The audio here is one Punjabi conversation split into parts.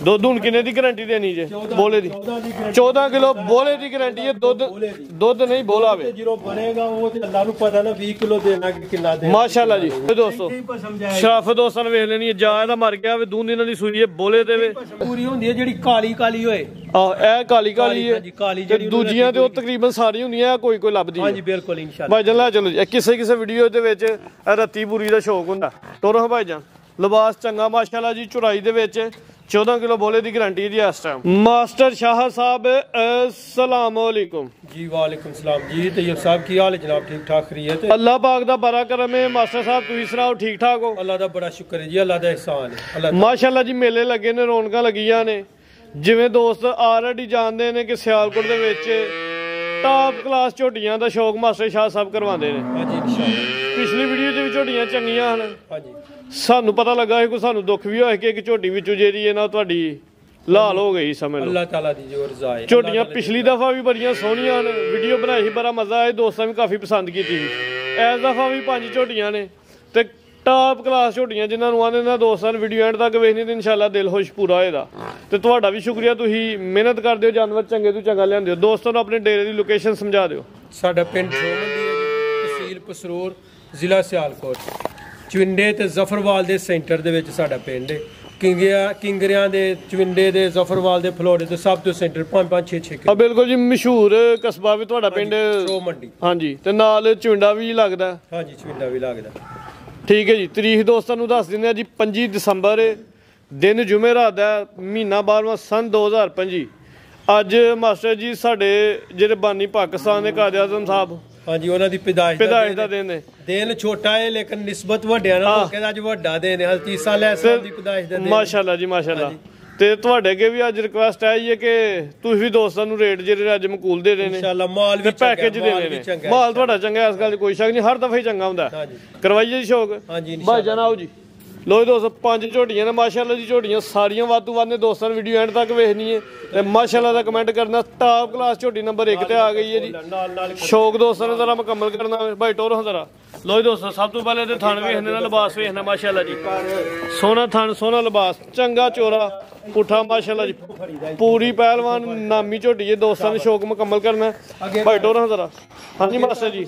ਦੁੱਧ ਹੁਣ ਕਿੰਨੇ ਦੀ ਗਾਰੰਟੀ ਦੇਣੀ ਜੇ ਬੋਲੇ ਦੀ 14 ਕਿਲੋ ਬੋਲੇ ਦੀ ਗਾਰੰਟੀ ਹੈ ਦੁੱਧ ਨਹੀਂ ਬੋਲਾ ਵੇ ਜਦੋਂ ਬਣੇਗਾ ਉਹ ਤੇ ਅੱਲਾ ਨੂੰ ਪਤਾ ਨਾ 20 ਕਿਲੋ ਦੇਣਾ ਕਿ ਕਿੰਨਾ ਦੇਣਾ ਮਾਸ਼ਾਅੱਲਾ ਜੀ ਦੋਸਤੋ ਸ਼ਰਾਫਤ ਦੋਸਤਾਂ ਨੇ ਵੇਖ ਲੈਣੀ ਹੈ ਜਾ ਇਹਦਾ ਮਰ ਗਿਆ ਵੇ ਦੂਨ ਇਹਨਾਂ ਦੀ ਸੂਈ ਹੈ ਬੋਲੇ ਤੇ ਵੇ ਪੂਰੀ ਹੁੰਦੀ ਹੈ ਜਿਹੜੀ ਕਾਲੀ ਕਾਲੀ ਹੋਏ ਇਹ ਕਾਲੀ ਕਾਲੀ ਹੈ ਤੇ ਦੂਜੀਆਂ ਤੇ ਉਹ ਤਕਰੀਬਨ ਸਾਰੀ ਹੁੰਦੀਆਂ ਕੋਈ ਲੱਭਦੀ ਹਾਂਜੀ ਬਿਲਕੁਲ ਇਨਸ਼ਾਅੱਲਾ ਭਾਈ ਜਾਨ ਚਲੋ ਜੀ ਕਿਸੇ ਵੀਡੀਓ ਦੇ ਵਿੱਚ ਰੱਤੀ ਪੂਰੀ ਦਾ ਸ਼ੌਕ ਹੁੰਦਾ ਟੋਰੋ ਭਾਈ ਜਾਨ ਲਿਬਾਸ ਚੰਗਾ ਮਾਸ਼ਾਅੱਲਾ ਜੀ ਚੁਰਾਈ ਦੇ ਵਿੱਚ 14 किलो बोले दी गारंटी दी इस टाइम मास्टर शाह साहब अस्सलाम वालेकुम जी वालेकुम सलाम जी तैयब साहब की हाल है जनाब ठीक ठाक खैरियत है अल्लाह पाक दा बड़ा करम है मास्टर साहब तुसी सुनाओ ठीक ठाक हो अल्लाह दा बड़ा शुक्र है जी अल्लाह दा एहसान है अल्लाह माशाअल्लाह जी मेले लगे ने रौनकां लगियां ने जिवें दोस्त ऑलरेडी जानते ने कि सियालकोट दे विच टॉप क्लास झोटियां दा शौक मास्टर शाह साहब करवांदे ने हां जी इंशाअल्लाह पिछली वीडियो च भी झोटियां चंगियां हन हां जी ਸਾਨੂੰ ਪਤਾ ਲੱਗਾ ਹੈ ਕੋਈ ਸਾਨੂੰ ਦੁੱਖ ਵੀ ਹੋਇਆ ਕਿ ਇੱਕ ਝੋਟੀ ਵਿੱਚੋਂ ਜਿਹੜੀ ਹੈ ਨਾ ਤੁਹਾਡੀ ਲਾਲ ਹੋ ਗਈ ਸਮਝ ਲਓ ਅੱਲਾਹ ਤਾਲਾ ਦੀ ਜੋ ਰਜ਼ਾ ਹੈ ਝੋਟੀਆਂ ਪਿਛਲੀ ਦਫਾ ਵੀ ਬੜੀਆਂ ਸੋਹਣੀਆਂ ਨੇ ਵੀਡੀਓ ਬਣਾਈ ਸੀ ਬੜਾ ਮਜ਼ਾ ਆਇਆ ਦੋਸਤਾਂ ਵੀ ਕਾਫੀ ਪਸੰਦ ਕੀਤੀ ਸੀ ਇਸ ਦਫਾ ਵੀ 5 ਝੋਟੀਆਂ ਨੇ ਤੇ ਟਾਪ ਕਲਾਸ ਝੋਟੀਆਂ ਜਿਨ੍ਹਾਂ ਨੂੰ ਆਂਦੇ ਨੇ ਦੋਸਤਾਂ ਨੂੰ ਵੀਡੀਓ ਐਂਡ ਤੱਕ ਵੇਖਣੀ ਤੇ ਇਨਸ਼ਾਅੱਲਾ ਦਿਲ ਖੁਸ਼ ਪੂਰਾ ਹੋਏਗਾ ਤੇ ਤੁਹਾਡਾ ਵੀ ਸ਼ੁਕਰੀਆ ਤੁਸੀਂ ਮਿਹਨਤ ਕਰਦੇ ਹੋ ਜਾਨਵਰ ਚੰਗੇ ਤੋਂ ਚੰਗਾ ਲਿਆਂਦੇ ਹੋ ਦੋਸਤਾਂ ਨੂੰ ਆਪਣੇ ਡੇਰੇ ਦੀ ਲੋਕੇਸ਼ਨ ਸਮਝਾ ਦਿਓ ਸਾਡਾ ਪਿੰਡ ਸ਼ੋਮੰਡੀ ਹੈ ਤਹਿਸੀਲ ਪਸਰੂਰ ਜ਼ਿਲ੍ਹਾ ਸਿਆਲਕੋਟ ਚਵਿੰਡੇ ਤੇ ਜ਼ਫਰਵਾਲ ਦੇ ਸੈਂਟਰ ਦੇ ਵਿੱਚ ਸਾਡਾ ਪਿੰਡ ਹੈ ਕਿੰਗਰਿਆਂ ਦੇ ਚਵਿੰਡੇ ਦੇ ਜ਼ਫਰਵਾਲ ਦੇ ਫਲੋੜੇ ਤੇ ਸਭ ਤੋਂ ਸੈਂਟਰ 5-5 6 ਬਿਲਕੁਲ ਜੀ ਮਸ਼ਹੂਰ ਕਸਬਾ ਵੀ ਤੁਹਾਡਾ ਪਿੰਡ ਸ਼ੋਮੰਡੀ ਹਾਂਜੀ ਤੇ ਨਾਲ ਚਵਿੰਡਾ ਵੀ ਲੱਗਦਾ ਹਾਂਜੀ ਚਵਿੰਡਾ ਵੀ ਲੱਗਦਾ ਠੀਕ ਹੈ ਜੀ ਤਰੀਕ ਦੋਸਤਾਂ ਨੂੰ ਦੱਸ ਦਿੰਦੇ ਆ ਜੀ 25 ਦਸੰਬਰ ਦਿਨ ਜੁਮੇਰਾਤ ਦਾ ਮਹੀਨਾ 12ਵਾਂ ਸਨ 2025 ਅੱਜ ਮਾਸਟਰ ਜੀ ਸਾਡੇ ਜਿਹੜੇ ਬਾਨੀ ਪਾਕਿਸਤਾਨ ਦੇ ਕਾਇਦ ਆਜ਼ਮ ਸਾਹਿਬ ਹਾਂਜੀ ਉਹਨਾਂ ਦੀ ਪੈਦਾਇਸ਼ ਦਾ ਦਿਨ ਹੈ ਦਿਨ ਛੋਟਾ ਹੈ ਲੇਕਿਨ ਨਿਸਬਤ ਵੱਡਿਆਂ ਨਾਲ ਕਹਿੰਦਾ ਅੱਜ ਵੱਡਾ ਦਿਨ ਹੈ ਹਲਤੀਸਾ ਲੈ ਸਾਹਿਬ ਦੀ ਪੈਦਾਇਸ਼ ਦਾ ਦਿਨ ਮਾਸ਼ਾਅੱਲਾ ਜੀ ਮਾਸ਼ਾਅੱਲਾ ਤੇ ਤੁਹਾਡੇ ਅੱਗੇ ਵੀ ਅੱਜ ਰਿਕੁਐਸਟ ਹੈ ਜੀ ਕਿ ਤੁਸੀਂ ਵੀ ਦੋਸਤਾਂ ਨੂੰ ਰੇਟ ਜਿਹੜੇ ਅੱਜ ਮਕੂਲ ਦੇ ਰਹੇ ਨੇ ਇਨਸ਼ਾਅੱਲਾ ਮਾਲ ਵੀ ਪੈਕੇਜ ਦੇ ਰਹੇ ਨੇ ਮਾਲ ਤੁਹਾਡਾ ਚੰਗਾ ਇਸ ਗੱਲ 'ਚ ਕੋਈ ਸ਼ੱਕ ਨਹੀਂ ਹਰ ਦਫਾ ਹੀ ਚੰਗਾ ਹੁੰਦਾ ਕਰਵਾਈਏ ਜੀ ਸ਼ੌਕ ਹਾਂਜੀ ਭਾਈ ਜਾਨ ਆਓ ਜੀ ਲੋ ਦੋਸਤੋ 5 ਝੋਟੀਆਂ ਨੇ ਮਾਸ਼ਾਅੱਲਾ ਜੀ ਝੋਟੀਆਂ ਸਾਰੀਆਂ ਵਾਧੂ ਵੱਧ ਨੇ ਦੋਸਤਾਂ ਨੇ ਵੀਡੀਓ ਐਂਡ ਤੱਕ ਵੇਖਣੀ ਹੈ ਤੇ ਮਾਸ਼ਾਅੱਲਾ ਦਾ ਕਮੈਂਟ ਕਰਨਾ ਟਾਪ ਕਲਾਸ ਝੋਟੀ ਨੰਬਰ 1 ਤੇ ਆ ਗਈ ਹੈ ਜੀ ਸ਼ੌਕ ਦੋਸਤਾਂ ਨੇ ਜ਼ਰਾ ਮੁਕੰਮਲ ਕਰਨਾ ਭਾਈ ਟੋਰੋ ਜ਼ਰਾ ਲੋ ਦੋਸਤੋ ਸਭ ਤੋਂ ਪਹਿਲੇ ਤੇ ਥਣ ਵੇਖਣੇ ਨਾਲ ਲਿਬਾਸ ਵੇਖਣਾ ਮਾਸ਼ਾਅੱਲਾ ਜੀ ਸੋਹਣਾ ਥਣ ਸੋਹਣਾ ਲਿਬਾਸ ਚੰਗਾ ਚੋਰਾ ਪੁੱਠਾ ਮਾਸ਼ਾਅੱਲਾ ਜੀ ਪੂਰੀ ਪਹਿਲਵਾਨ ਨਾਮੀ ਝੋਟੀ ਹੈ ਦੋਸਤਾਂ ਨੇ ਸ਼ੌਕ ਮੁਕੰਮਲ ਕਰਨਾ ਭਾਈ ਟੋਰੋ ਜ਼ਰਾ ਹਾਂਜੀ ਮਾਸਟਰ ਜੀ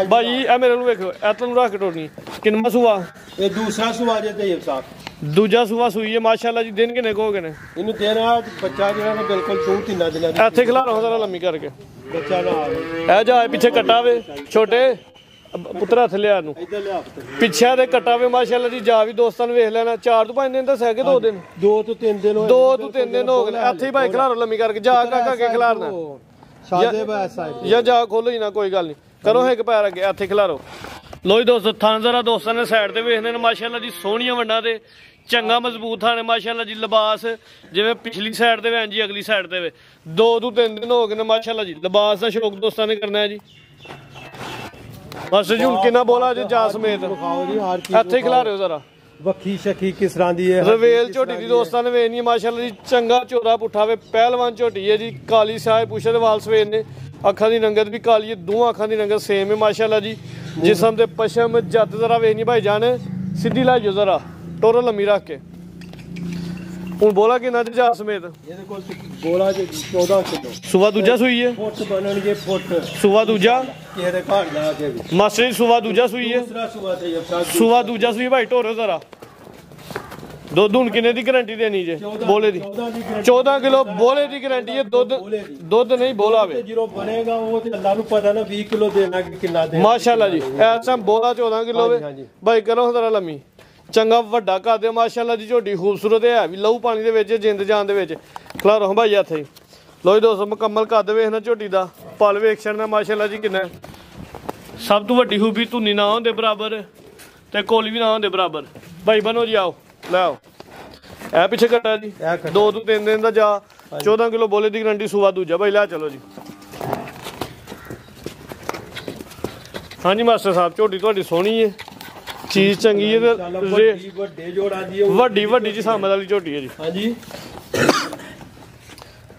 ਭਾਈ ਇਹ ਮੇਰੇ ਨੂੰ ਵੇਖੋ ਇਹ ਤੁਹਾਨੂੰ ਰੱਖ ਕੇ ਟੋਰਨੀ ਕਿੰਨਾ ਸੂਆ ਇਹ ਦੂਸਰਾ ਸੂਆ ਜੇ ਤੈਯਬ ਸਾਹਿਬ ਦੂਜਾ ਸੂਆ ਸੂਈ ਹੈ ਮਾਸ਼ਾਅੱਲਾ ਜੀ ਦਿਨ ਕਿੰਨੇ ਕੋ ਹੋ ਗਏ ਨੇ ਇਹਨੂੰ ਦੇਣਾ ਬੱਚਾ ਜਿਹੜਾ ਨਾ ਬਿਲਕੁਲ 2-3 ਦਿਨਾਂ ਦੀ ਇੱਥੇ ਖਿਲਾਰੋ ਜ਼ਰਾ ਲੰਮੀ ਕਰਕੇ ਬੱਚਾ ਨਾ ਆਵੇ ਇਹ ਜਾ ਪਿੱਛੇ ਕੱਟਾ ਵੇ ਛੋਟੇ ਪੁੱਤਰ ਹੱਥ ਲਿਆ ਨੂੰ ਇੱਧਰ ਲਿਆ ਪਿੱਛੇ ਦੇ ਕੱਟਾ ਵੇ ਮਾਸ਼ਾਅੱਲਾ ਜੀ ਜਾ ਵੀ ਦੋਸਤਾਂ ਨੂੰ ਵੇਖ ਲੈਣਾ 4 ਤੋਂ 5 ਦਿਨ ਤਾਂ ਸਹਿ ਕੇ 2 ਦਿਨ 2 ਤੋਂ 3 ਦਿਨ ਹੋਏ 2 ਤੋਂ 3 ਦਿਨ ਹੋ ਗਏ ਇੱਥੇ ਹੀ ਭਾਈ ਖਿਲਾਰੋ ਲੰਮੀ ਕਰਕੇ ਜਾ ਕੇ ਖਿਲਾਰਨਾ ਸ਼ਾਦੇ ਬਾਇ ਸਾਹਿਬ ਜਾਂ ਜਾ ਖੋਲੋ ਹੀ ਨਾ ਕੋਈ ਗੱਲ ਨਹੀਂ ਕਰੋ ਇੱਕ ਪੈਰ ਅੱਗੇ ਇੱਥੇ ਖਿਲਾਰੋ ਲੋ ਜੀ ਦੋਸਤੋ ਥਾਂ ਜ਼ਰਾ ਦੋਸਤਾਂ ਨੇ ਸਾਈਡ ਤੇ ਵੇਖਦੇ ਨੇ ਮਾਸ਼ਾਅੱਲਾ ਜੀ ਸੋਹਣੀਆਂ ਵੰਡਾਂ ਤੇ ਚੰਗਾ ਮਜ਼ਬੂਤ ਥਾਂ ਨੇ ਮਾਸ਼ਾਅੱਲਾ ਜੀ ਲਿਬਾਸ ਜਿਵੇਂ ਪਿਛਲੀ ਸਾਈਡ ਤੇ ਵੇ ਜੀ ਅਗਲੀ ਸਾਈਡ ਤੇ ਵੇ 2 ਤੋਂ 3 ਦਿਨ ਹੋ ਗਏ ਨੇ ਮਾਸ਼ਾਅੱਲਾ ਜੀ ਲਿਬਾਸ ਦਾ ਸ਼ੌਕ ਦੋਸਤਾਂ ਨੇ ਕਰਨਾ ਹੈ ਜੀ ਮਾਸਟਰ ਜੀ ਹੁਣ ਕਿੰਨਾ ਬੋਲਾ ਜੇ ਜਾ ਸਮੇਤ ਇੱਥੇ ਖਿਲਾਰਿਓ ਜ਼ਰਾ ਵੱਖੀ ਸ਼ੱਖੀ ਕਿਸ ਤਰ੍ਹਾਂ ਦੀ ਹੈ ਰਵੇਲ ਝੋਟੀ ਦੀ ਦੋਸਤਾਂ ਨੇ ਵੇਖਣੀ ਮਾਸ਼ਾਅੱਲਾ ਜੀ ਚੰਗਾ ਝੋਰਾ ਪੁੱਠਾ ਵੇ ਪਹਿਲਵਾਨ ਝੋਟੀ ਹੈ ਜੀ ਕਾਲੀ ਸਾਏ ਪੁੱਛੇ ਦੇ ਵਾਲ ਸਵੇਰ ਨੇ ਅੱਖਾਂ ਦੀ ਰੰਗਤ ਵੀ ਕਾਲੀ ਹੈ ਦੋਹਾਂ ਅੱਖਾਂ ਦੀ ਰੰਗਤ ਸੇਮ ਹੈ ਮਾਸ਼ਾਅੱਲਾ ਜੀ ਜਿਸਮ ਤੇ ਪਸ਼ਮ ਜੱਤ ਜ਼ਰਾ ਵੇਖਣੀ ਭਾਈ ਜਾਨ ਸਿੱਧੀ ਲਾਜੋ ਜ਼ਰਾ ਟੋਰੋ ਲੰਮੀ ਰੱਖ ਕੇ ਹੁਣ ਬੋਲਾ ਕਿੰਨਾ ਤੇ ਜਾ ਸਮੇਤ ਇਹਦੇ ਕੋਲ ਬੋਲਾ ਜੇ 14 ਕਿਲੋ ਸੂਆ ਦੂਜਾ ਸੂਈ ਹੈ ਫੁੱਟ ਬਣਨਗੇ ਫੁੱਟ ਸੂਆ ਦੂਜਾ ਕਿਸੇ ਦੇ ਘਰ ਲਾ ਕੇ ਵੀ ਮਾਸਟਰ ਜੀ ਸੂਆ ਦੂਜਾ ਸੂਈ ਹੈ ਦੂਸਰਾ ਸੂਆ ਤੇ ਜਫਾ ਸੂਆ ਦੂਜਾ ਸੂਈ ਭਾਈ ਟੋਰੋ ਜ਼ਰਾ ਦੁੱਧ ਹੁਣ ਕਿੰਨੇ ਦੀ ਗਾਰੰਟੀ ਦੇਣੀ ਜੇ ਬੋਲੇ ਦੀ 14 ਕਿਲੋ ਬੋਲੇ ਦੀ ਗਾਰੰਟੀ ਹੈ ਦੁੱਧ ਨਹੀਂ ਬੋਲਾ ਵੇ ਜਦੋਂ ਬਣੇਗਾ ਉਹ ਤੇ ਅੱਲਾ ਨੂੰ ਪਤਾ ਨਾ 20 ਕਿਲੋ ਦੇਣਾ ਕਿ ਕਿੰਨਾ ਦੇਣਾ ਮਾਸ਼ਾਅੱਲਾ ਜੀ ਐਸਾ ਬੋਲਾ 14 ਕਿਲੋ ਵੇ ਭਾਈ ਕਰੋ ਜ਼ਰਾ ਲੰਮੀ ਚੰਗਾ ਵੱਡਾ ਕਰ ਦਿਓ ਮਾਸ਼ਾਅੱਲਾ ਜੀ ਝੋਟੀ ਖੂਬਸੂਰਤ ਹੈ ਵੀ ਲਹੂ ਪਾਣੀ ਦੇ ਵਿੱਚ ਜਿੰਦ ਜਾਨ ਦੇ ਵਿੱਚ ਖਲਾਰੋ ਭਾਈ ਇੱਥੇ ਲੋ ਜੀ ਦੋਸਤੋ ਮੁਕੰਮਲ ਕੱਦ ਵੇਖਣਾ ਝੋਟੀ ਦਾ ਪਲ ਵੇਖ ਛੜਨਾ ਮਾਸ਼ਾਅੱਲਾ ਜੀ ਕਿੰਨਾ ਸਭ ਤੋਂ ਵੱਡੀ ਖੂਬੀ ਧੁੰਨੀ ਨਾ ਹੁੰਦੇ ਬਰਾਬਰ ਤੇ ਕੋਲੀ ਵੀ ਨਾ ਹੁੰਦੇ ਬਰਾਬਰ ਭਾਈ ਬਨੋ ਜੀ ਆਓ ਲੈ ਆਓ ਇਹ ਪਿੱਛੇ ਕੱਟਾ ਜੀ 2 ਤੋਂ 3 ਦਿਨ ਦਾ ਜਾ 14 ਕਿਲੋ ਬੋਲੇ ਦੀ ਗਰੰਟੀ ਸੂਆ ਦੂਜਾ ਭਾਈ ਲੈ ਚਲੋ ਜੀ ਹਾਂਜੀ ਮਾਸਟਰ ਸਾਹਿਬ ਝੋਟੀ ਤੁਹਾਡੀ ਸੋਹਣੀ ਹੈ ਚੀਜ਼ ਚੰਗੀ ਹੈ ਤੇ ਵੱਡੇ ਜੋੜਾਂ ਦੀ ਵੱਡੀ ਜੀ ਸਾਮਦ ਵਾਲੀ ਝੋਟੀ ਹੈ ਜੀ ਹਾਂਜੀ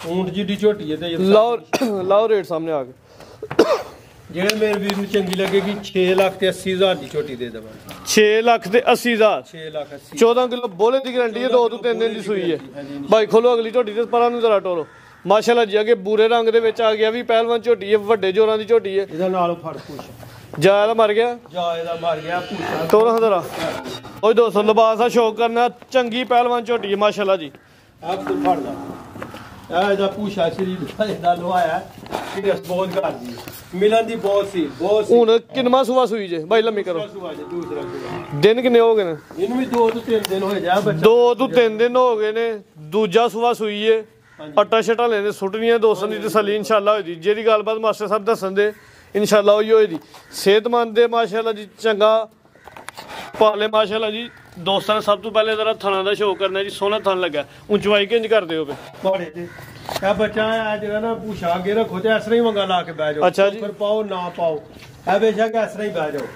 ਊਂਟ ਜੀ ਦੀ ਝੋਟੀ ਹੈ ਤੇ ਲਾਓ ਰੇਟ ਸਾਹਮਣੇ ਆ ਕੇ ਜਿਹੜੇ ਮੇਰੇ ਵੀਰ ਨੂੰ ਚੰਗੀ ਲੱਗੇਗੀ 6,80,000 ਦੀ ਝੋਟੀ ਦੇ ਦੇਵਾਂਗੇ। 6,80,000 6,80,000 14 ਕਿਲੋ ਬੋਲੇ ਦੀ ਗਾਰੰਟੀ ਹੈ 2 ਤੋਂ 3 ਦਿਨ ਦੀ ਸੂਈ ਹੈ ਭਾਈ। ਖੋਲੋ ਅਗਲੀ ਝੋਟੀ ਤੇ ਪਰਾਂ ਨੂੰ ਜ਼ਰਾ ਟੋਰੋ ਮਾਸ਼ਾਅੱਲਾ ਜੀ। ਅੱਗੇ ਬੂਰੇ ਰੰਗ ਦੇ ਵਿੱਚ ਆ ਗਿਆ ਵੀ ਪਹਿਲਵਾਨ ਝੋਟੀ ਹੈ, ਵੱਡੇ ਜੋਰਾਂ ਦੀ ਝੋਟੀ ਹੈ। ਇਹਦਾ ਨਾਲ ਫੜ ਪੁੱਛ ਜਾਇਦਾ ਮਰ ਗਿਆ ਪੁੱਛਾ ਤੋਰਾ ਜ਼ਰਾ ਓਏ ਦੋਸਤੋ ਲਿਬਾਸ ਆ ਸ਼ੌਕ ਕਰਨਾ ਚੰਗੀ ਪਹਿਲਵਾਨ ਝੋਟੀ ਹੈ ਮਾਸ਼ਾਅੱਲਾ ਜੀ। ਆਪ ਤੋਂ ਫੜਦਾ ਇਹਦਾ ਪੁੱਛਾ ਸ਼ਰੀਰ ਦਾ ਲਵਾਇਆ ਕਿ ਬਹੁਤ ਕਰਦੀ ਮਿਲਣ ਦੀ ਬਹੁਤ ਸੀ ਹੁਣ ਕਿੰਨਾ ਸੁਆ ਸੂਈ ਜੇ ਭਾਈ ਲੰਮੀ ਕਰੋ। ਦੂਸਰਾ ਦਿਨ ਕਿੰਨੇ ਹੋ ਗਏ ਨੇ? ਇਹਨੂੰ ਵੀ 2 ਤੋਂ 3 ਦਿਨ ਹੋਏ ਜਾ ਬੱਚਾ 2 ਤੋਂ 3 ਦਿਨ ਹੋ ਗਏ ਨੇ। ਦੂਜਾ ਸੁਆ ਸੂਈ ਏ। ਆਟਾ ਛਟਾ ਲੈਣੇ ਸੁੱਟਣੀਆਂ ਦੋਸਤਾਂ ਦੀ ਤਸੱਲੀ ਇਨਸ਼ਾਅੱਲਾ ਹੋਈ ਦੀ। ਜਿਹੜੀ ਗੱਲਬਾਤ ਮਾਸਟਰ ਸਾਹਿਬ ਦੱਸਣ ਦੇ ਇਨਸ਼ਾਅੱਲਾ ਹੋਈ ਹੋਈ ਦੀ। ਸਿਹਤਮੰਦ ਦੇ ਮਾਸ਼ਾਅੱਲਾ ਜੀ ਚੰਗਾ ਪਾਲੇ ਮਾਸ਼ਾਅੱਲਾ ਜੀ। ਦੋਸਤਾਂ ਨੇ ਸਭ ਤੋਂ ਪਹਿਲੇ ਜ਼ਰਾ ਥਣਾ ਦਾ ਸ਼ੋਅ ਕਰਨਾ ਜੀ। ਸੋਹਣਾ ਥਣ ਲੱਗਾ ਉਂਚਾਈ ਕਿੰਜ ਕਰਦੇ ਹੋ ਪੌੜੇ ਤੇ ਇਹ ਬੱਚਾ ਆ ਜਿਹੜਾ ਨਾ ਪੁੱਛਾ ਅੱਗੇ ਰੱਖੋ ਤੇ ਇਸ ਤਰ੍ਹਾਂ ਹੀ ਮੰਗਾ ਲਾ ਕੇ ਬਹਿ ਜਾਓ। ਅੱਛਾ ਜੀ ਫਿਰ ਪਾਓ ਨਾ ਪਾਓ ਇਹ ਬੇਸ਼ੱਕ ਇਸ ਤਰ੍ਹਾਂ ਹੀ ਬਹਿ ਜਾਓ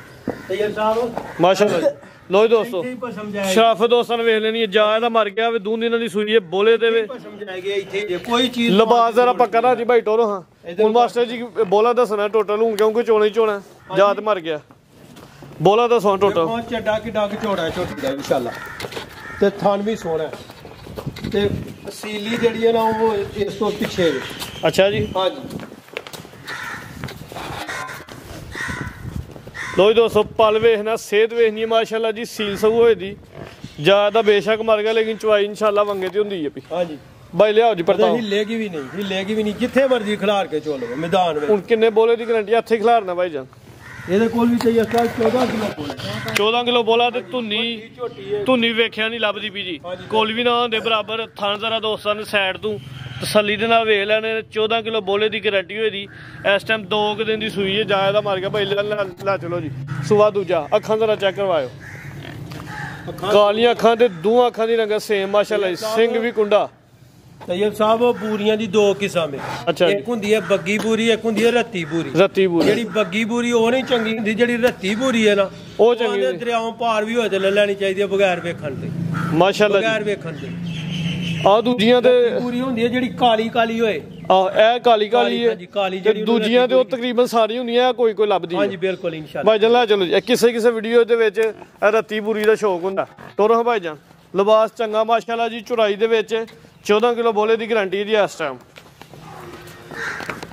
ਤੇ ਇਹ ਸਾਹਿਬ ਮਾਸ਼ਾਅੱਲਾ। ਲੋ ਦੋਸਤੋ ਸ਼ਰਾਫਤ ਦੋਸਤਾਂ ਨੇ ਵੇਖ ਲੈਣੀ ਜਾ ਇਹਦਾ ਮਰ ਗਿਆ ਵੇ ਦੂਨ ਦਿਨਾਂ ਦੀ ਸੂਈ ਹੈ ਬੋਲੇ ਤੇ ਵੇ ਕੋਈ ਚੀਜ਼ ਲਿਬਾਸ ਜ਼ਰਾ ਪੱਕਾ ਨਾ ਜੀ ਭਾਈ ਟੋਰੋ। ਹਾਂ ਹੁਣ ਮਾਸਟਰ ਜੀ ਬੋਲਾ ਦੱਸਣਾ ਟੋਟਲ ਹੁਣ ਕਿਉਂਕਿ ਚੋਣਾ ਹੀ ਚੋਣਾ ਜਾਤ ਮਰ ਗਿਆ। ਬੋਲਾ ਦੱਸੋ ਟੋਟਲ ਚੱਡਾ ਕਿੱਡਾ ਚੌੜਾ ਝੋਟੀ ਦਾ ਇਨਸ਼ਾਅੱਲਾ ਤੇ ਥਣ ਵੀ ਸੋਹਣਾ ਤੇ ਸੀਲੀ ਜਿਹੜੀ ਹੈ ਨਾ ਉਹ ਇਸ ਤੋਂ ਪਿੱਛੇ। ਅੱਛਾ ਜੀ ਹਾਂਜੀ ਲੋ ਦੋਸਤੋ ਪਲ ਵੇਖਣਾ ਸਿਹਤ ਵੇਖਣੀ ਮਾਸ਼ਾਅੱਲਾ ਜੀ। ਸੀਲ ਸੂ ਹੋਏ ਦੀ ਜ਼ਿਆਦਾ ਬੇਸ਼ੱਕ ਮਰ ਗਿਆ ਲੇਕਿਨ ਚਵਾਈ ਇਨਸ਼ਾਅੱਲਾ ਵੰਗੇ ਤੇ ਹੁੰਦੀ ਹੈ। ਹਾਂਜੀ ਭਾਈ ਲਿਆਓ ਜੀ ਪਰਤਾ ਹਿੱਲੇਗੀ ਵੀ ਨਹੀਂ ਜਿੱਥੇ ਮਰਜ਼ੀ ਖਿਲਾਰ ਕੇ ਚੋਲੋ ਮੈਦਾਨ ਵਿੱਚ। ਹੁਣ ਕਿੰਨੇ ਬੋਲੇ ਦੀ ਗਾਰੰਟੀ ਇੱਥੇ ਖਿਲਾਰਨਾ ਭਾਈ ਜਾਨ? ਇਹਦੇ ਕੋਲ ਵੀ ਚਾਹੀਏ 14 ਕਿਲੋ ਬੋਲੇ 14 ਕਿਲੋ ਬੋਲਾ ਤੇ ਧੁੰਨੀ ਵੇਖਿਆ ਨਹੀਂ ਲੱਭਦੀ ਪੀ ਜੀ। ਕੋਲ ਵੀ ਨਾ ਹੁੰਦੇ ਬਰਾਬਰ ਥਣ ਜ਼ਰਾ ਦੋਸਤਾਂ ਨੇ ਸਾਈਡ ਤੋਂ ਤਸੱਲੀ ਦੇ ਨਾਲ ਵੇਖ ਲੈਣੇ। 14 ਕਿਲੋ ਬੋਲੇ ਦੀ ਗਾਰੰਟੀ ਹੋਈ ਦੀ। ਇਸ ਟਾਈਮ 2 ਦਿਨ ਦੀ ਸੂਈ ਹੈ ਜਾਇ ਦਾ ਮਰ ਗਿਆ ਭਾਈ। ਲੈ ਚਲੋ ਜੀ ਸੁਆ ਦੂਜਾ ਅੱਖਾਂ ਜ਼ਰਾ ਚੈੱਕ ਕਰਵਾਇਓ। ਕਾਲੀਆਂ ਅੱਖਾਂ ਤੇ ਦੋਹਾਂ ਅੱਖਾਂ ਦੀ ਰੰਗ ਸੇਮ ਮਾਸ਼ਾਅੱਲਾ। ਸਿੰਘ ਵੀ ਕੁੰਡਾ। ਤੈਯਬ ਸਾਹਿਬ ਬੂਰੀਆਂ ਦੀ 2 ਕਿਸਮ ਹੈ। ਇੱਕ ਹੁੰਦੀ ਹੈ ਬੱਗੀ ਬੂਰੀ ਇੱਕ ਹੁੰਦੀ ਹੈ ਰੱਤੀ ਬੂਰੀ। ਜਿਹੜੀ ਬੱਗੀ ਬੂਰੀ ਉਹ ਨਹੀਂ ਚੰਗੀ ਹੁੰਦੀ ਜਿਹੜੀ ਰੱਤੀ ਬੂਰੀ ਹੈ ਨਾ ਉਹ ਚੰਗੀ। ਦਰਿਆਵਾਂ ਪਾਰ ਵੀ ਹੋਏ ਤੇ ਲੈ ਲੈਣੀ ਚਾਹੀਦੀ ਹੈ ਬਗੈਰ ਵੇਖਣ ਤੇ ਮਾਸ਼ਾਅੱਲਾ ਬਗੈਰ ਵੇਖਣ ਤੇ। ਆ ਦੂਜੀਆਂ ਤੇ ਪੂਰੀ ਹੁੰਦੀ ਹੈ ਜਿਹੜੀ ਕਾਲੀ ਹੋਏ। ਇਹ ਕਾਲੀ ਹੈ ਤੇ ਦੂਜੀਆਂ ਤੇ ਉਹ ਤਕਰੀਬਨ ਸਾਰੀਆਂ ਹੁੰਦੀਆਂ ਕੋਈ ਲੱਭਦੀ। ਹਾਂਜੀ ਬਿਲਕੁਲ ਇਨਸ਼ਾਅੱਲਾ। ਭਾਈ ਜਾਨ ਲੈ ਚਲੋ ਜੀ। ਕਿਸੇ ਵੀਡੀਓ ਦੇ ਵਿੱਚ ਰੱਤੀ ਪੂਰੀ ਦਾ ਸ਼ੌਕ ਹੁੰਦਾ ਟੋਰੋ ਭਾਈ ਜਾਨ। ਲਿਬਾਸ ਚੰਗਾ ਮਾਸ਼ਾਅੱਲਾ ਜੀ। ਚੁਰਾਈ ਦੇ ਵਿੱਚ 14 ਕਿਲੋ ਬੋਲੇ ਦੀ ਗਾਰੰਟੀ ਦੀ ਇਸ ਟਾਈਮ।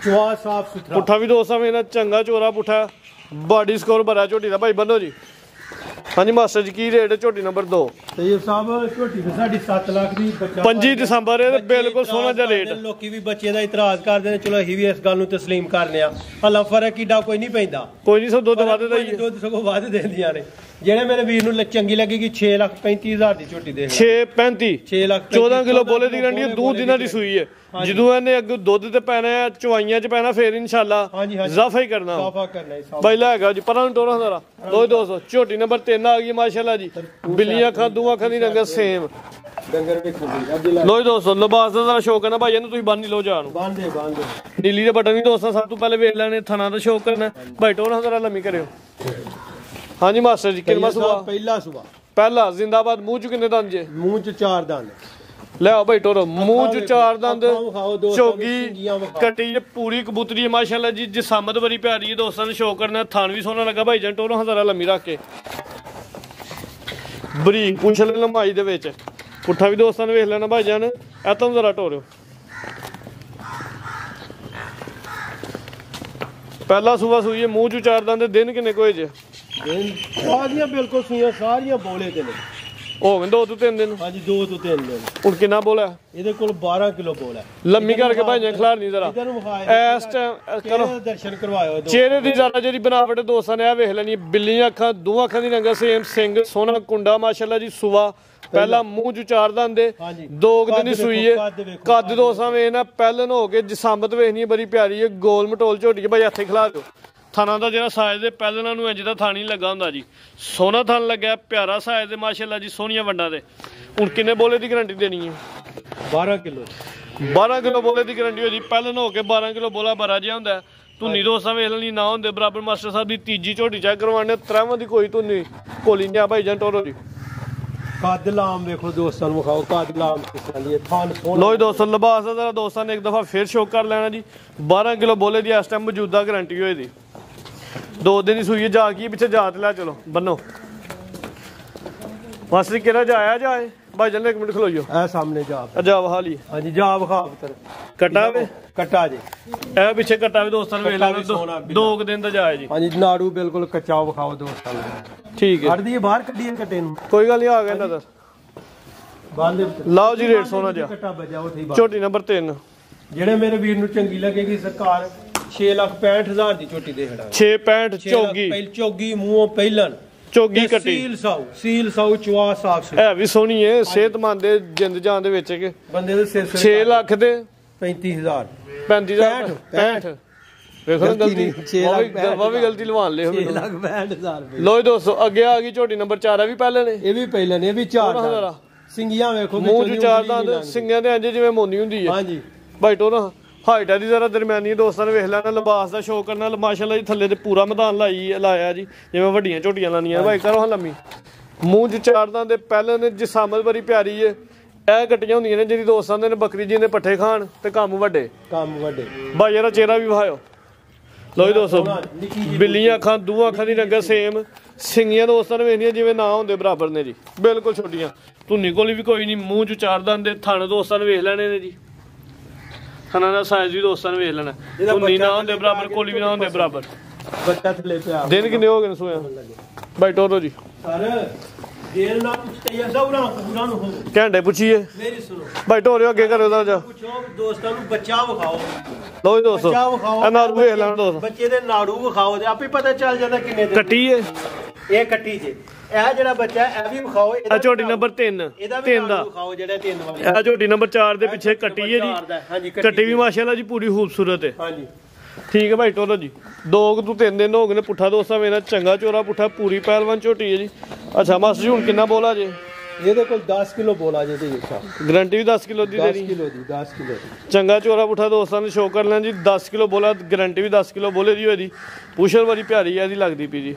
ਚਵਾ ਸਾਫ ਸੁਥਰਾ ਪੁੱਠਾ ਵੀ ਦੋਸਤਾਂ ਮੇਰਾ ਚੰਗਾ ਚੋਰਾ ਪੁੱਠਾ ਬਾਡੀ ਸਕੋਰ ਬੜਾ ਝੋਟੀ ਦਾ ਭਾਈ ਬੰਨੋ ਜੀ। ਹਾਂਜੀ ਮਾਸਟਰ ਜੀ ਕੀ ਰੇਟ ਝੋਟੀ ਨੰਬਰ 2? ਤੈਯਬ ਸਾਹਿਬ ਝੋਟੀ ਤੇ ਸਾਡੀ 7 ਲੱਖ ਦੀ 25 ਦਸੰਬਰ ਇਹ ਬਿਲਕੁਲ ਸੋਹਣਾ ਜਿਹਾ ਰੇਟ। ਲੋਕੀ ਵੀ ਬੱਚੇ ਦਾ ਇਤਰਾਜ਼ ਕਰਦੇ ਨੇ ਚਲੋ ਅਸੀਂ ਵੀ ਇਸ ਗੱਲ ਨੂੰ ਤਸਲੀਮ ਕਰਨੇ ਆ। ਹਲਾ ਫਰਕ ਏਡਾ ਕੋਈ ਨਹੀਂ ਪੈਂਦਾ। ਕੋਈ ਨਹੀਂ ਸਭ ਦੁੱਧ ਵੱਧਦਾ ਹੀ ਹੈ। ਦੁੱਧ ਸਗੋਂ ਵੱਧ ਦਿੰਦੀਆਂ ਨੇ। ਜਿਹੜੇ ਮੇਰੇ ਵੀਰ ਨੂੰ ਚੰਗੀ ਲੱਗੇਗੀ 6,35,000 ਦੀ ਝੋਟੀ ਦੇ 6,35 14 ਕਿਲੋ ਬੋਲੇ ਦੀ ਗਾਰੰਟੀ 2 ਦਿਨਾਂ ਦੀ ਸੂਈ ਹੈ। ਜਦੋਂ ਇਹਨੇ ਅੱਗੇ ਦੁੱਧ ਤੇ ਪੈਣਾ ਹੈ ਚਵਾਈਆਂ ਚ ਪੈਣਾ ਫੇਰ ਇਨਸ਼ਾਅੱਲਾ ਜ਼ਾਫਾ ਹੀ ਕਰਨਾ ਭਾਈ ਲੈਗਾ ਜੀ। ਪਰਾਂ ਨੂੰ ਟੋਰਾ ਸਾਰਾ ਲੋ ਦੋਸਤੋ ਝੋਟੀ ਨੰਬਰ 3 ਆ ਗਈ ਮਾਸ਼ਾਅੱਲਾ ਜੀ। ਬਿੱਲੀਆਂ ਅੱਖਾਂ ਦੋਹਾਂ ਅੱਖਾਂ ਦੀ ਰੰਗ ਸੇਮ। ਲੋ ਦੋਸਤੋ ਲਿਬਾਸ ਦਾ ਸ਼ੌਕ ਹੈ ਨਾ ਭਾਈ ਇਹਨੂੰ ਤੁਸੀਂ ਬੰਨ ਹੀ ਲੋ ਜਾਨ ਬੰਨ ਦੇ ਨੀਲੀ ਦੇ ਬਟਨ ਵੀ ਦੋਸਤਾਂ ਸਭ ਤੋਂ ਪਹਿਲੇ ਵੇਖ ਲੈਣੇ। ਥਣਾ ਦਾ ਸ਼ੌਕ ਕਰਨਾ ਭਾਈ ਟੋਰਾ ਸਾਰਾ ਲੰਮੀ ਕਰਿਓ। ਹਾਂਜੀ ਮਾਸਟਰ ਜੀ ਕਿੰਨਾ ਸੁਆ? ਪਹਿਲਾ ਜ਼ਿੰਦਾਬਾਦ। ਮੂੰਹ ਚ ਕਿੰਨੇ ਦੰਦ ਜੇ? ਮੂੰਹ ਚ 4 ਦੰਦ। ਲੈ ਆਓ ਭਾਈ ਟੋਰੋ ਮੂੰਹ ਚ 4 ਦੰਦ ਝੋਗੀ ਕੱਟੀ ਪੂਰੀ ਕਬੂਤਰੀ ਮਾਸ਼ਾਅੱਲਾ ਜੀ। ਜਿਸਮਤ ਬੜੀ ਪਿਆਰੀ ਹੈ ਦੋਸਤਾਂ ਨੇ ਸ਼ੌਕ ਕਰਨਾ। ਥਣ ਵੀ ਸੋਹਣਾ ਲੱਗਾ ਭਾਈ ਜਾਨ। ਟੋਰੋ ਹਜ਼ਾਰਾ ਲੰਮੀ ਰੱਖ ਕੇ ਬਰੀਕ ਪੁੰਛਲ ਲੰਮਾਈ ਦੇ ਵਿੱਚ। ਪੁੱਠਾ ਵੀ ਦੋਸਤਾਂ ਨੇ ਵੇਖ ਲੈਣਾ ਭਾਈ ਜਾਨ। ਇਹ ਤਾਂ ਜ਼ਰਾ ਟੋਰਿਓ। ਪਹਿਲਾ ਸੂਆ ਸੂਈ ਹੈ ਮੂੰਹ ਚ 4 ਦੰਦ। ਦਿਨ ਕਿੰਨੇ ਕੋਏ ਜੇ? ਸਾਰੀਆਂ ਬਿਲਕੁਲ ਸੂਈਆਂ ਸਾਰੀਆਂ ਬੋਲੇ ਤੇ ਨੇ। ਹੋ ਗਏ 2 ਤੋਂ 3 ਦਿਨ। ਹਾਂਜੀ 2 ਤੋਂ 3 ਦਿਨ। ਹੁਣ ਕਿੰਨਾ ਬੋਲਾ ਇਹਦੇ ਕੋਲ 12 ਕਿਲੋ ਬੋਲਾ ਲੰਮੀ ਕਰਕੇ ਭਾਈ ਨੇ ਖਿਲਾਰ ਨਹੀਂ ਜ਼ਰਾ ਇਸ ਟਾਈਮ ਕਰੋ ਦਰਸ਼ਨ ਕਰਵਾਇਓ। ਚਿਹਰੇ ਦੀ ਜ਼ਰਾ ਜਿਹੜੀ ਬਣਾਵਟ ਦੋਸਤਾਂ ਨੇ ਆ ਵੇਖ ਲੈਣੀ। ਬਿੱਲੀਆਂ ਅੱਖਾਂ ਦੋਹਾਂ ਅੱਖਾਂ ਦੀ ਰੰਗ ਸੇਮ। ਸਿੰਘ ਸੋਹਣਾ ਕੁੰਡਾ ਮਾਸ਼ਾਅੱਲਾ ਜੀ। ਸੁਆ ਪਹਿਲਾ ਮੂੰਹ ਚ 4 ਦੰਦ 2 ਦਿਨ ਦੀ ਸੂਈ ਹੈ। ਕੱਦ ਦੋਸਤਾਂ ਵੇਖ ਨਾ ਪਹਿਲਨ ਹੋ ਕੇ ਜਿਸਮਤ ਵੇਖਣੀ ਬੜੀ ਪਿਆਰੀ ਹੈ। ਗੋਲ ਮਟੋਲ ਝੋਟੀ ਹੈ ਭਾਈ ਹੱਥੇ ਖਿਲਾ ਦਿਓ। ਥਾਣਾ ਦਾ ਜਿਹੜਾ ਸਾਈਜ਼ ਦੇ ਪਹਿਲਨਾਂ ਨੂੰ ਇੰਜ ਦਾ ਥਾਣ ਹੀ ਲੱਗਾ ਹੁੰਦਾ ਜੀ। ਸੋਹਣਾ ਥਣ ਲੱਗਿਆ ਪਿਆਰਾ ਸਾਈਜ਼ ਦੇ ਮਾਸ਼ਾਅੱਲਾ ਜੀ। ਸੋਹਣੀਆਂ ਵੰਡਾਂ ਦੇ। ਹੁਣ ਕਿੰਨੇ ਬੋਲੇ ਦੀ ਗਾਰੰਟੀ ਦੇਣੀ ਹੈ? 12 ਕਿਲੋ ਬੋਲੇ ਦੀ ਗਾਰੰਟੀ ਹੋ ਜੀ। ਪਹਿਲਨ ਹੋ ਕੇ 12 ਕਿਲੋ ਬੋਲਾ ਬਰਾ ਜਿਹਾ ਹੁੰਦਾ। ਧੁੰਨੀ ਦੋਸਤਾਂ ਵੇਖ ਲੈਣੀ ਨਾ ਹੁੰਦੇ ਬਰਾਬਰ। ਮਾਸਟਰ ਸਾਹਿਬ ਦੀ ਤੀਜੀ ਝੋਟੀ ਚੈੱਕ ਕਰਵਾਉਣੇ 3ਵਾਂ ਦੀ ਕੋਈ ਧੁੰਨੀ ਕੋਲੀ ਨਹੀਂ ਆ ਭਾਈ ਜਾਨ ਟੋਰੋ ਜੀ। ਕੱਦ ਲਾਮ ਵੇਖੋ ਦੋਸਤਾਂ ਨੂੰ ਵਿਖਾਓ ਕੱਦ ਲਾਮ ਕਿਸ ਤਰ੍ਹਾਂ ਦੀ ਹੈ। ਥਣ ਸੋਹਣਾ। ਲੋ ਦੋਸਤੋ ਲਿਬਾਸ ਦਾ ਦੋਸਤਾਂ ਨੇ ਇੱਕ ਦਫਾ ਫੇਰ ਸ਼ੌਕ ਕਰ ਲੈਣਾ ਜੀ। 12 ਕਿਲੋ ਬੋਲੇ ਦੀ ਇਸ ਟਾਈਮ ਮੌਜੂਦਾ ਗਾਰੰਟੀ ਹੋਈ ਦੀ। 2 दिन ही सूई जा की पीछे जात ला चलो बनो मास्टर केरा जाया जाए भाई जल्दी 1 मिनट खलो जो ए सामने जा जा वहा ली हां जी जा विखा पुत्र कटा वे कटा जी ए पीछे कटा वे दोस्तों वेख लो 2 दिन दा जाए जी हां जी नाड़ू बिल्कुल कच्चा विखाओ दोस्तों ठीक है हट दी बाहर कड्डी कटे नु कोई गल नहीं आ गया नजर बांध लाओ जी रेट सोना जा कटा बजाओ थे झोटी नंबर 3 ਜਿਹੜੇ ਮੇਰੇ ਵੀਰ ਨੂੰ ਚੰਗੀ ਲੱਗੇਗੀ ਸਰਕਾਰ 6,65,000 ਦੀ ਝੋਟੀ ਦੇ ਹੜਾ 665 ਚੌਗੀ ਪਹਿਲ ਚੌਗੀ ਮੂੰਹੋਂ ਪਹਿਲਨ ਚੌਗੀ ਕੱਟੀ ਸੀਲ ਸਾਊ ਚਵਾ ਸਾਫ ਹੈ ਵੀ ਸੋਹਣੀ ਹੈ ਸਿਹਤਮੰਦ ਦੇ ਜਿੰਦ ਜਾਨ ਦੇ ਵਿੱਚ ਕਿ ਬੰਦੇ ਦੇ ਸਿਰ 6 ਲੱਖ ਦੇ 35,000 65 ਵੇਖੋ ਗਲਤੀ 6 ਲੱਖ ਗਲਵਾ ਵੀ ਗਲਤੀ ਲਵਾਨ ਲਿਓ 6,65,000 ਲੋ ਦੋਸਤੋ ਅੱਗੇ ਆ ਗਈ ਝੋਟੀ ਨੰਬਰ 4 ਆ ਵੀ ਪਹਿਲੇ ਨੇ ਇਹ ਵੀ ਪਹਿਲੇ ਨੇ ਇਹ ਵੀ 4 ਸਿੰਗੀਆਂ ਵੇਖੋ ਮੂੰਹ ਚ 4 ਦੰਦ ਸਿੰਗਾਂ ਦੇ ਅੰਜ ਜਿਵੇਂ ਮੋਨੀ ਹੁੰਦੀ ਹੈ ਹਾਂਜੀ ਭਾਈ ਟੋ ਨਾ ਹਾਈਟ ਦੀ ਜ਼ਰਾ ਦਰਮਿਆਨੀ ਦੋਸਤਾਂ ਨੇ ਵੇਖ ਲੈਣਾ ਲਿਬਾਸ ਦਾ ਸ਼ੌਕ ਕਰਨਾ ਮਾਸ਼ਾਅੱਲਾ ਜੀ ਥੱਲੇ ਤੇ ਪੂਰਾ ਮੈਦਾਨ ਲਾਇਆ ਜੀ ਜਿਵੇਂ ਵੱਡੀਆਂ ਝੋਟੀਆਂ ਲਾਣੀਆਂ ਭਾਈ ਕਰੋ ਹਾਂ ਲੰਮੀ ਮੂੰਹ ਚ 4 ਦੰਦ ਦੇ ਪਹਿਲੇ ਨੇ ਜਿਸਾਮਤ ਬੜੀ ਪਿਆਰੀ ਏ ਇਹ ਕੱਟੀਆਂ ਹੁੰਦੀਆਂ ਨੇ ਜਿਹੜੀ ਦੋਸਤਾਂ ਦੇ ਨੇ ਬੱਕਰੀ ਜੀ ਨੇ ਪੱਠੇ ਖਾਣ ਤੇ ਕੰਮ ਵੱਡੇ ਭਾਈ ਇਹਦਾ ਚਿਹਰਾ ਵੀ ਵਿਖਾਇਓ ਲੋ ਜੀ ਦੋਸਤੋ ਬਿੱਲੀਆਂ ਅੱਖਾਂ ਦੂਆਂ ਅੱਖਾਂ ਦੀ ਰੰਗਤ ਸੇਮ ਸਿੰਗੀਆਂ ਦੋਸਤਾਂ ਨੇ ਵੇਖਣੀਆਂ ਜਿਵੇਂ ਨਾ ਹੁੰਦੇ ਬਰਾਬਰ ਨੇ ਜੀ ਬਿਲਕੁਲ ਛੋਟੀਆਂ ਧੁੰਨੀ ਕੋਲੀ ਵੀ ਕੋਈ ਨਹੀਂ ਮੂੰਹ ਚ 4 ਦੰਦ ਦੇ ਥਣ ਦੋਸਤਾਂ ਨੇ ਵੇਖ ਲੈਣੇ ਨੇ ਜੀ ਖਾਣਾ ਦਾ ਸਾਈਜ਼ ਵੀ ਦੋਸਤਾਂ ਨੇ ਵੇਖ ਲੈਣਾ ਧੁੰਨੀ ਨਾ ਹੁੰਦੇ ਬਰਾਬਰ ਕੋਲੀ ਵੀ ਨਾ ਹੁੰਦੇ ਬਰਾਬਰ ਬੱਚਾ ਥੱਲੇ ਪਿਆ ਦਿਨ ਕਿੰਨੇ ਹੋ ਗਏ ਨੇ ਸੋਇਆ ਭਾਈ ਟੋਰੋ ਜੀ ਸਰ ਦੇਰ ਨਾ ਪੁੱਛਤੇ ਜਾਂ ਦੌੜਾ ਪੂਰਾ ਨੂੰ ਹੋ ਘੰਟੇ ਪੁੱਛੀਏ ਮੇਰੀ ਸੁਣੋ ਭਾਈ ਟੋਰਿਓ ਅੱਗੇ ਕਰੋ ਦਾ ਜਾ ਪੁੱਛੋ ਦੋਸਤਾਂ ਨੂੰ ਬੱਚਾ ਵਿਖਾਓ ਲੋ ਜੀ ਦੋਸਤੋ ਬੱਚਾ ਵਿਖਾਓ ਇਹ ਨਾੜੂ ਵੇਖ ਲੈਣ ਦੋਸਤੋ ਬੱਚੇ ਦੇ ਨਾੜੂ ਵਿਖਾਓ ਤੇ ਆਪੇ ਪਤਾ ਚੱਲ ਜਾਂਦਾ ਕਿੰਨੇ ਦਿਨ ਕੱਟੀ ਏ ਇਹ ਕੱਟੀ ਜੇ ਇਹ ਜਿਹੜਾ ਬੱਚਾ ਇਹ ਵੀ ਵਿਖਾਓ ਇਹ ਝੋਟੀ ਨੰਬਰ 3 ਦਾ ਵਿਖਾਓ ਜਿਹੜਾ 3 ਵਾਲੀ ਇਹ ਝੋਟੀ ਨੰਬਰ 4 ਦੇ ਪਿੱਛੇ ਕੱਟੀ ਹੈ ਜੀ ਹਾਂਜੀ ਕੱਟੀ ਵੀ ਮਾਸ਼ਾਅੱਲਾ ਜੀ ਪੂਰੀ ਖੂਬਸੂਰਤ ਹੈ ਹਾਂਜੀ ਠੀਕ ਹੈ ਭਾਈ ਟੋਲੋ ਜੀ 2 ਤੋਂ 3 ਦਿਨ ਹੋ ਗਏ ਨੇ ਪੁੱਠਾ ਦੋਸਤਾਂ ਮੇਰਾ ਚੰਗਾ ਚੋਰਾ ਪੁੱਠਾ ਪੂਰੀ ਪਹਿਲਵਾਨ ਝੋਟੀ ਹੈ ਜੀ ਅੱਛਾ ਮਾਸਟਰ ਜੀ ਹੁਣ ਕਿੰਨਾ ਬੋਲਾ ਜੇ ਇਹਦੇ ਕੋਲ 10 ਕਿਲੋ ਬੋਲਾ ਜੇ ਤੇ ਗਾਰੰਟੀ ਵੀ 10 ਕਿਲੋ ਦੀ ਦੇਣੀ 10 ਕਿਲੋ ਚੰਗਾ ਚੋਰਾ ਪੁੱਠਾ ਦੋਸਤਾਂ ਨੇ ਸ਼ੋਅ ਕਰ ਲੈਣ ਜੀ 10 ਕਿਲੋ ਬੋਲਾ ਗਾਰੰਟੀ ਵੀ 10 ਕਿਲੋ ਬੋਲੇ ਦੀ ਹੋਈ ਪੁਸ਼ਰ ਬੜੀ ਪਿਆਰੀ ਹੈ ਇਹਦੀ ਲੱਗਦੀ ਪਈ ਜੀ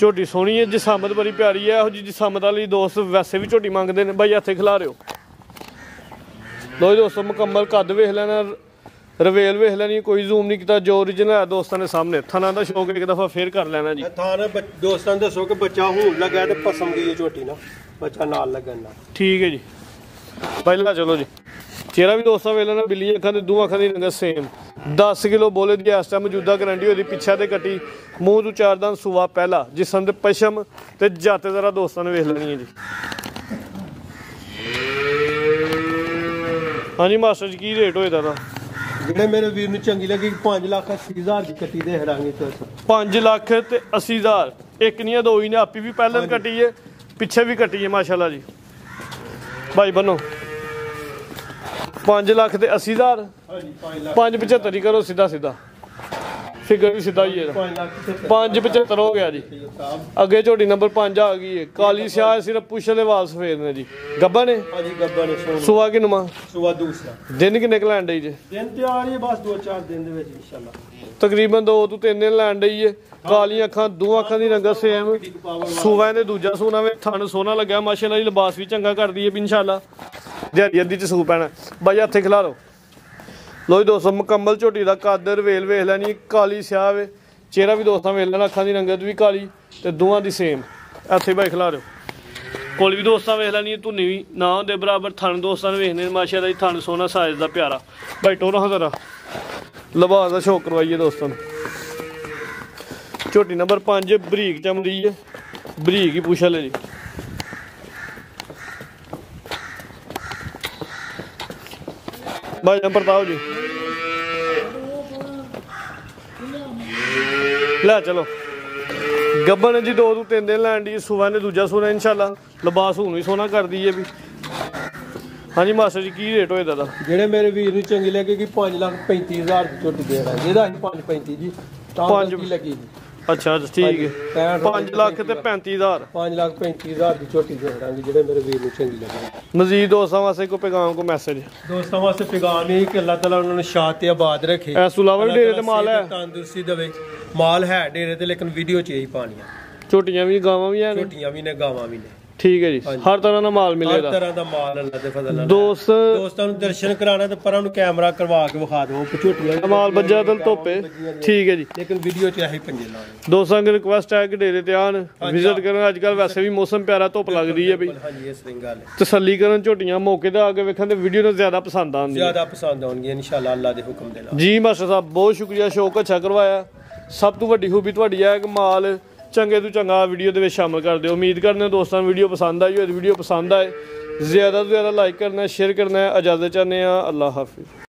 ਝੋਟੀ ਸੋਹਣੀ ਹੈ ਜਿਸਾਮਤ ਬੜੀ ਪਿਆਰੀ ਹੈ ਇਹੋ ਜਿਹੀ ਜਿਸਾਮਤ ਵਾਲੀ ਦੋਸਤ ਵੈਸੇ ਵੀ ਝੋਟੀ ਮੰਗਦੇ ਨੇ ਬਾਈ ਹੱਥੇ ਖਿਲਾ ਰਿਓ ਲੋ ਦੋਸਤੋ ਮੁਕੰਮਲ ਕੱਦ ਵੇਖ ਲੈਣਾ ਰਵੇਲ ਵੇਖ ਲੈਣੀ ਕੋਈ ਜ਼ੂਮ ਨਹੀਂ ਕੀਤਾ ਜੋ ਓਰੀਜਨਲ ਹੈ ਦੋਸਤਾਂ ਨੇ ਸਾਹਮਣੇ ਥਣਾ ਦਾ ਸ਼ੌਕ ਇੱਕ ਦਫਾ ਫੇਰ ਕਰ ਲੈਣਾ ਜੀ ਥਾਣਾ ਦੋਸਤਾਂ ਨੂੰ ਦੱਸੋ ਕਿ ਬੱਚਾ ਹੋਣ ਲੱਗਾ ਤੇ ਪਸਮ ਦੀ ਝੋਟੀ ਨਾ ਬੱਚਾ ਨਾਲ ਲੱਗਣ ਨਾਲ ਠੀਕ ਹੈ ਜੀ ਪਹਿਲਾਂ ਚਲੋ ਜੀ ਚਿਹਰਾ ਵੀ ਦੋਸਤਾਂ ਵੇਖ ਲੈਣਾ ਬਿੱਲੀ ਅੱਖਾਂ ਤੇ ਦੋ ਅੱਖਾਂ ਦੀ ਰੰਗਤ ਸੇਮ 10 ਕਿਲੋ ਬੋਲੇ ਦੀ ਇਸ ਟਾਈਮ ਮੌਜੂਦਾ ਗਾਰੰਟੀ ਹੋਈ ਪਿੱਛਾ ਤੇ ਕੱਟੀ ਮੂੰਹ ਤੋਂ 4 ਦੰਦ ਸੂਆ ਪਹਿਲਾ ਜਿਸਮ ਦੇ ਪਸ਼ਮ ਤੇ ਜਾਤੇ ਜ਼ਰਾ ਦੋਸਤਾਂ ਨੇ ਵੇਖ ਲੈਣੀ ਹੈ ਜੀ ਹਾਂਜੀ ਮਾਸਟਰ ਜੀ ਕੀ ਰੇਟ ਹੋਏ ਦਾ ਜਿਹੜੇ ਮੇਰੇ ਵੀਰ ਨੂੰ ਚੰਗੀ ਲੱਗੀ 5,80,000 ਦੀ ਕੱਟੀ ਦੇ ਹੜਾਂਗੇ 5 ਲੱਖ ਤੇ 80,000 ਇੱਕ ਨਹੀਂ ਦੋ ਹੀ ਨੇ ਆਪੀ ਵੀ ਪਹਿਲਾਂ ਕੱਟੀ ਹੈ ਪਿੱਛੇ ਵੀ ਕੱਟੀ ਹੈ ਮਾਸ਼ਾਅੱਲਾ ਜੀ ਭਾਈ ਬਨੋ 5 ਲੱਖ ਤੇ 80,000 575 ਹੀ ਕਰੋ ਸਿੱਧਾ ਫਿਗਰ ਵੀ ਸਿੱਧਾ ਹੀ ਹੈ 575 ਹੋ ਗਿਆ ਜੀ ਅੱਗੇ ਝੋਟੀ ਨੰਬਰ 5 ਆ ਗਈ ਹੈ ਕਾਲੀ ਸਿਆਹ ਸਿਰਫ ਪੁੱਛਲੇ ਵਾਲ ਸਫੇਦ ਨੇ ਜੀ ਗੱਬਾ ਨੇ ਹਾਂਜੀ ਗੱਬਾ ਨੇ ਸੁਆ ਕਿ ਨਮਾ ਸੁਆ ਦੂਸਰਾ ਦਿਨ ਕਿੰਨੇ ਕ ਲੈਣ ਡਈ ਜੇ ਦਿਨ ਤੇ ਆ ਰਹੀ ਹੈ ਬਸ 2-4 ਦਿਨ ਦੇ ਵਿੱਚ ਇਨਸ਼ਾਅੱਲਾ ਤਕਰੀਬਨ 2 ਤੋਂ 3 ਦਿਨ ਲੈਣ ਡਈ ਹੈ ਕਾਲੀਆਂ ਅੱਖਾਂ ਦੋ ਅੱਖਾਂ ਦੀ ਰੰਗਤ ਸੇਮ ਸੂਆ ਦੇ ਦੂਜਾ ਸੋਨਾ ਵੇ ਥਣ ਸੋਨਾ ਲੱਗਿਆ ਮਾਸ਼ਾਅੱਲਾ ਜੀ ਲਿਬਾਸ ਵੀ ਚੰਗਾ ਕਰਦੀ ਹੈ ਇਨਸ਼ਾਅੱਲਾ ਦਿਹਾੜੀ ਅੱਧੀ ਚ ਸੂ ਪੈਣਾ ਬਾਈ ਹੱਥੇ ਖਿਲਾ ਲਓ ਲੋ ਜੀ ਦੋਸਤੋ ਮੁਕੰਮਲ ਝੋਟੀ ਦਾ ਕੱਦ ਰਵੇਲ ਵੇਖ ਲੈਣੀ ਕਾਲੀ ਸਿਆਹ ਵੇ ਚਿਹਰਾ ਵੀ ਦੋਸਤਾਂ ਵੇਖ ਲੈਣਾ ਅੱਖਾਂ ਦੀ ਰੰਗਤ ਵੀ ਕਾਲੀ ਤੇ ਦੋਵਾਂ ਦੀ ਸੇਮ ਇੱਥੇ ਬਾਈ ਖਿਲਾ ਰਿਓ ਕੋਲ ਵੀ ਦੋਸਤਾਂ ਵੇਖ ਲੈਣੀ ਧੁੰਨੀ ਵੀ ਨਾ ਹੁੰਦੇ ਬਰਾਬਰ ਥਣ ਦੋਸਤਾਂ ਨੇ ਵੇਖਣੇ ਮਾਸ਼ਾਅੱਲਾ ਜੀ ਥਣ ਸੋਨਾ ਸਾਈਜ਼ ਦਾ ਪਿਆਰਾ ਬਾਈ ਟੋਰਾ ਹਜ਼ਰਾ ਲਿਬਾਸ ਦਾ ਸ਼ੌਕ ਕਰਵਾਈਏ ਦੋਸਤਾਂ ਨੂੰ ਝੋਟੀ ਨੰਬਰ 5 ਬਰੀਕ ਚਮੜੀ ਹੈ ਬਰੀਕ ਹੀ ਪੁੱਛ ਲੈ ਜੀ ਭਾਈ ਨੰਬਰ ਤਾਓ ਜੀ ਲੈ ਚਲੋ ਗੱਬਨ ਜੀ 2 ਤੋਂ 3 ਦਿਨ ਲੈਣ ਦੀ ਸੁਬਹ ਨੇ ਦੂਜਾ ਸੋਨਾ ਇਨਸ਼ਾਅੱਲਾ ਲਿਬਾਸ ਹੁਣ ਵੀ ਸੋਨਾ ਕਰਦੀ ਹੈ ਵੀ ਹਾਂਜੀ ਮਾਸਟਰ ਜੀ ਕੀ ਰੇਟ ਹੋਏ ਦਾ ਜਿਹੜੇ ਮੇਰੇ ਵੀਰ ਨੂੰ ਚੰਗੀ ਲੱਗੇਗੀ 5,35,000 ਦੀ ਝੋਟੀ ਦੇ ਦਾਂਗੇ ਇਹਦਾ 5.35 ਜੀ ਤਾਂ 5 ਲੱਗੀ ਜੀ ਅੱਛਾ ਠੀਕ ਹੈ 5 ਲੱਖ ਤੇ 35,000 5,35,000 ਦੀ ਝੋਟੀ ਦੇ ਦਾਂਗੇ ਜਿਹੜੇ ਮੇਰੇ ਵੀਰ ਨੂੰ ਚੰਗੀ ਲੱਗੇ ਮਜ਼ੀਦ ਦੋਸਤਾਂ ਵਾਸਤੇ ਕੋਈ ਪੈਗਾਮ ਕੋ ਮੈਸੇਜ ਦੋਸਤਾਂ ਵਾਸਤੇ ਪੈਗਾਮ ਇਹ ਕਿ ਅੱਲਾਹ ਤਾਲਾ ਉਹਨਾਂ ਨੂੰ ਸ਼ਾਤ ਤੇ ਆਬਾਦ ਰੱਖੇ ਇਸ ਤੋਂ ਇਲਾਵਾ ਵੀ ਡੇਰੇ ਤੇ ਮਾਲ ਹੈ ਤੰਦਰੁਸਤੀ ਦੇਵੇ ਮਾਲ ਹੈ ਡੇਰੇ ਤੇ ਲੇਕਿਨ ਵੀਡੀਓ ਚ ਇਹੀ ਪਾਣੀਆਂ ਝੋਟੀਆਂ ਵੀ ਗਾਵਾਂ ਵੀ ਹਨ ਝੋਟੀਆਂ ਵੀ ਨੇ ਗਾਵਾਂ ਵੀ ਨੇ ਠੀਕ ਹੈ ਜੀ ਹਰ ਤਰ੍ਹਾਂ ਦਾ ਮਾਲ ਹਰ ਮਿਲੇਗਾ ਤਰ੍ਹਾਂ ਦਾ ਮਾਲ ਅੱਲਾ ਦੇ ਫਜ਼ਲ ਨਾਲ ਦੋਸਤਾਂ ਨੂੰ ਦਰਸ਼ਨ ਕਰਾਣਾ ਤੇ ਪਰਾਂ ਨੂੰ ਕੈਮਰਾ ਕਰਵਾ ਕੇ ਵਿਖਾ ਦਿਓ ਝੋਟੀਆਂ ਮਾਲ ਬੱਜਾ ਦਿਲ ਧੋਪੇ ਠੀਕ ਹੈ ਜੀ ਲੇਕਿਨ ਵੀਡੀਓ 'ਚ ਇਹੀ ਪੰਜੇ ਲਾਉਣੇ ਦੋਸਤਾਂ ਦੀ ਰਿਕੁਐਸਟ ਹੈ ਕਿ ਡੇਰੇ ਤੇ ਆਣ ਵਿਜ਼ਿਟ ਕਰਨ ਅੱਜ ਕੱਲ ਵੈਸੇ ਵੀ ਮੌਸਮ ਪਿਆਰਾ ਧੁੱਪ ਲੱਗਦੀ ਹੈ ਬਈ ਹਾਂਜੀ ਇਸ ਤਰ੍ਹਾਂ ਗੱਲ ਤਸੱਲੀ ਕਰਨ ਝੋਟੀਆਂ ਮੌਕੇ ਤੇ ਆ ਕੇ ਵੇਖਣ ਤੇ ਵੀਡੀਓ ਨੂੰ ਜ਼ਿਆਦਾ ਪਸੰਦ ਆਉਂਦੀ ਜ਼ਿਆਦਾ ਪਸੰਦ ਆਉਣਗੀਆਂ ਇਨਸ਼ਾਅੱਲਾ ਅੱਲਾ ਦੇ ਹੁਕਮ ਦੇ ਨਾਲ ਜੀ ਮਾਸਟਰ ਸਾਹਿਬ ਬਹੁਤ ਸ਼ੁਕਰੀਆ ਸ਼ੌਕ ਅੱਛਾ ਕਰਵਾਇਆ ਸਭ ਤੋਂ ਵੱਡੀ ਖੂਬੀ ਤੁਹਾਡੀ ਹੈ ਕਿ ਮਾਲ ਚੰਗੇ ਤੋਂ ਚੰਗਾ ਵੀਡੀਓ ਦੇ ਵਿੱਚ ਸ਼ਾਮਲ ਕਰ ਦਿਓ ਉਮੀਦ ਕਰਦੇ ਹਾਂ ਦੋਸਤਾਂ ਨੂੰ ਵੀਡੀਓ ਪਸੰਦ ਆਈ ਹੋਏ ਵੀਡੀਓ ਪਸੰਦ ਆਏ ਜ਼ਿਆਦਾ ਤੋਂ ਜ਼ਿਆਦਾ ਲਾਈਕ ਕਰਨਾ ਸ਼ੇਅਰ ਕਰਨਾ ਇਜਾਜ਼ਤ ਚਾਹੁੰਦੇ ਹਾਂ ਅੱਲਾ ਹਾਫਿਜ਼